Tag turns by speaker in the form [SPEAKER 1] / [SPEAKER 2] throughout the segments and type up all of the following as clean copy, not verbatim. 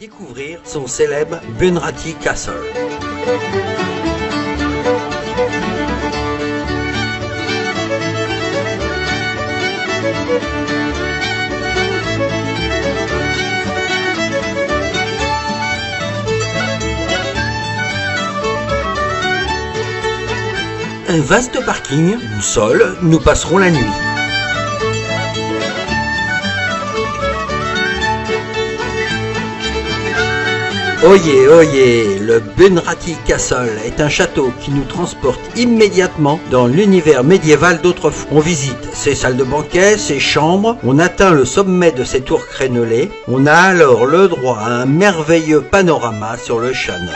[SPEAKER 1] découvrir son célèbre Bunratty Castle. Un vaste parking où seuls nous passerons la nuit. Oyez, oyez, le Bunratty Castle est un château qui nous transporte immédiatement dans l'univers médiéval d'autrefois. On visite ses salles de banquet, ses chambres, on atteint le sommet de ses tours crénelées, on a alors le droit à un merveilleux panorama sur le Shannon.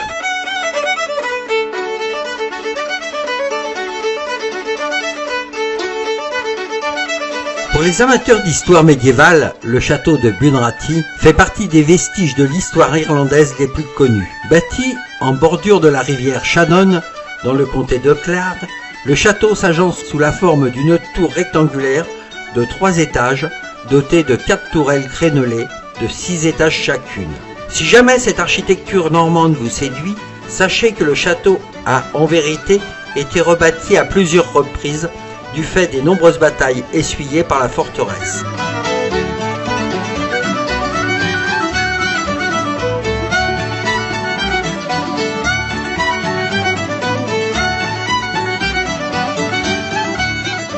[SPEAKER 1] Pour les amateurs d'histoire médiévale, le château de Bunratty fait partie des vestiges de l'histoire irlandaise les plus connus. Bâti en bordure de la rivière Shannon, dans le comté de Clare, le château s'agence sous la forme d'une tour rectangulaire de 3 étages, dotée de 4 tourelles crénelées de 6 étages chacune. Si jamais cette architecture normande vous séduit, sachez que le château a en vérité été rebâti à plusieurs reprises du fait des nombreuses batailles essuyées par la forteresse.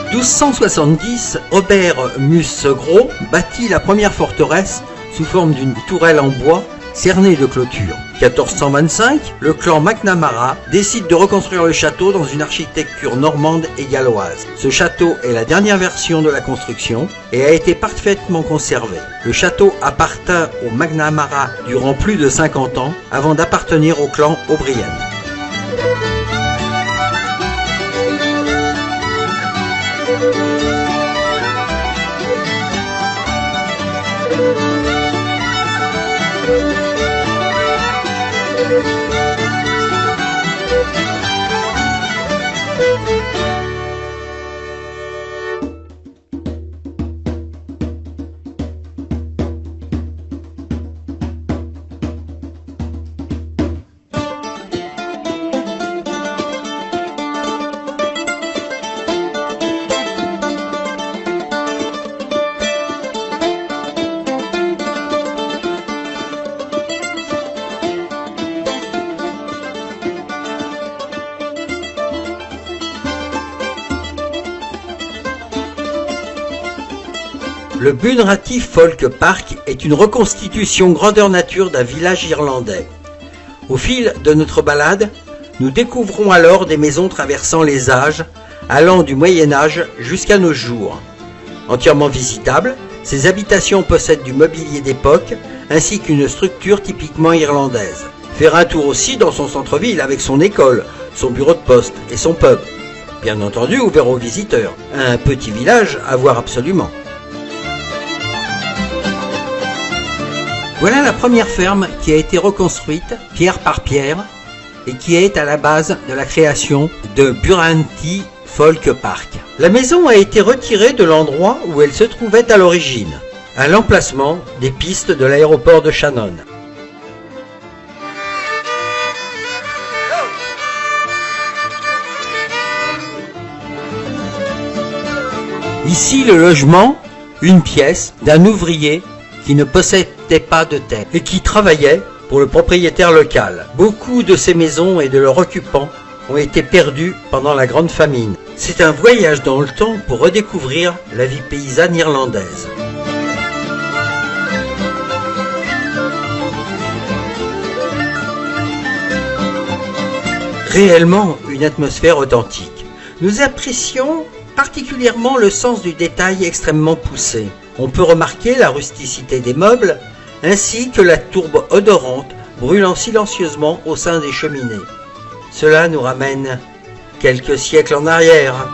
[SPEAKER 1] En 1270, Robert Musgros bâtit la première forteresse sous forme d'une tourelle en bois cernée de clôtures. 1425, le clan MacNamara décide de reconstruire le château dans une architecture normande et galloise. Ce château est la dernière version de la construction et a été parfaitement conservé. Le château appartint aux MacNamara durant plus de 50 ans avant d'appartenir au clan O'Brien. Le Bunratty Folk Park est une reconstitution grandeur nature d'un village irlandais. Au fil de notre balade, nous découvrons alors des maisons traversant les âges, allant du Moyen-Âge jusqu'à nos jours. Entièrement visitables, ces habitations possèdent du mobilier d'époque ainsi qu'une structure typiquement irlandaise. Faire un tour aussi dans son centre-ville avec son école, son bureau de poste et son pub. Bien entendu ouvert aux visiteurs. Un petit village à voir absolument. Voilà la première ferme qui a été reconstruite pierre par pierre et qui est à la base de la création de Bunratty Folk Park. La maison a été retirée de l'endroit où elle se trouvait à l'origine, à l'emplacement des pistes de l'aéroport de Shannon. Ici le logement, une pièce d'un ouvrier qui ne possédait pas de terre et qui travaillait pour le propriétaire local. Beaucoup de ces maisons et de leurs occupants ont été perdus pendant la Grande Famine. C'est un voyage dans le temps pour redécouvrir la vie paysanne irlandaise. Réellement une atmosphère authentique. Nous apprécions particulièrement le sens du détail extrêmement poussé. On peut remarquer la rusticité des meubles, ainsi que la tourbe odorante brûlant silencieusement au sein des cheminées. Cela nous ramène quelques siècles en arrière.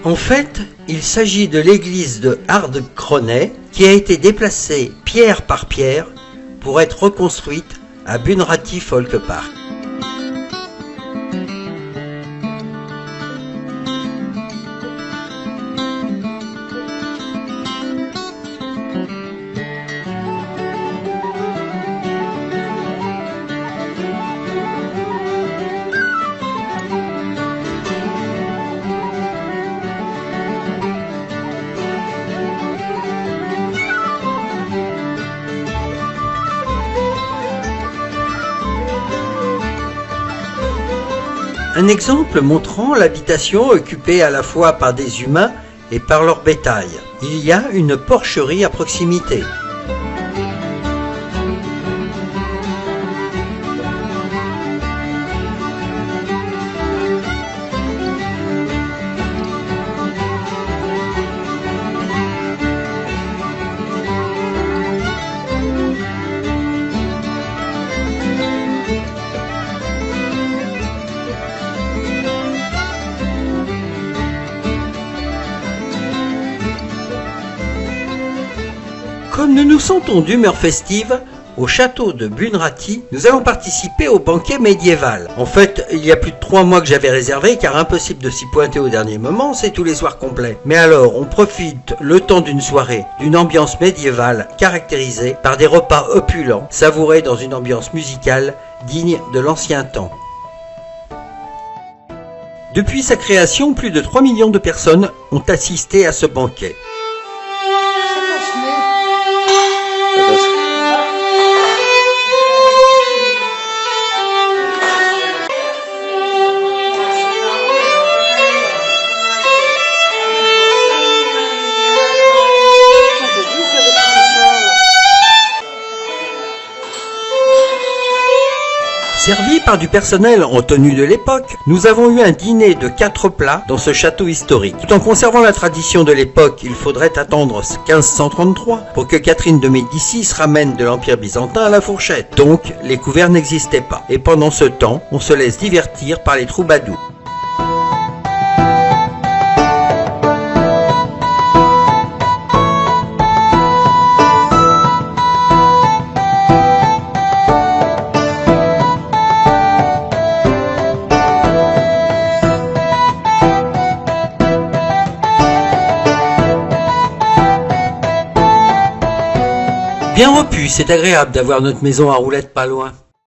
[SPEAKER 1] En fait, il s'agit de l'église de Hardcroney qui a été déplacée pierre par pierre pour être reconstruite à Bunratty Folk Park. Un exemple montrant l'habitation occupée à la fois par des humains et par leur bétail. Il y a une porcherie à proximité. Comme nous nous sentons d'humeur festive, au château de Bunratty, nous allons participer au banquet médiéval. En fait, il y a plus de 3 mois que j'avais réservé, car impossible de s'y pointer au dernier moment, c'est tous les soirs complets. Mais alors, on profite le temps d'une soirée, d'une ambiance médiévale caractérisée par des repas opulents, savourés dans une ambiance musicale digne de l'ancien temps. Depuis sa création, plus de 3 millions de personnes ont assisté à ce banquet. Servis par du personnel en tenue de l'époque, nous avons eu un dîner de 4 plats dans ce château historique. Tout en conservant la tradition de l'époque, il faudrait attendre 1533 pour que Catherine de Médicis ramène de l'Empire byzantin à la fourchette. Donc, les couverts n'existaient pas. Et pendant ce temps, on se laisse divertir par les troubadours. Bien repu, c'est agréable d'avoir notre maison à roulettes pas loin.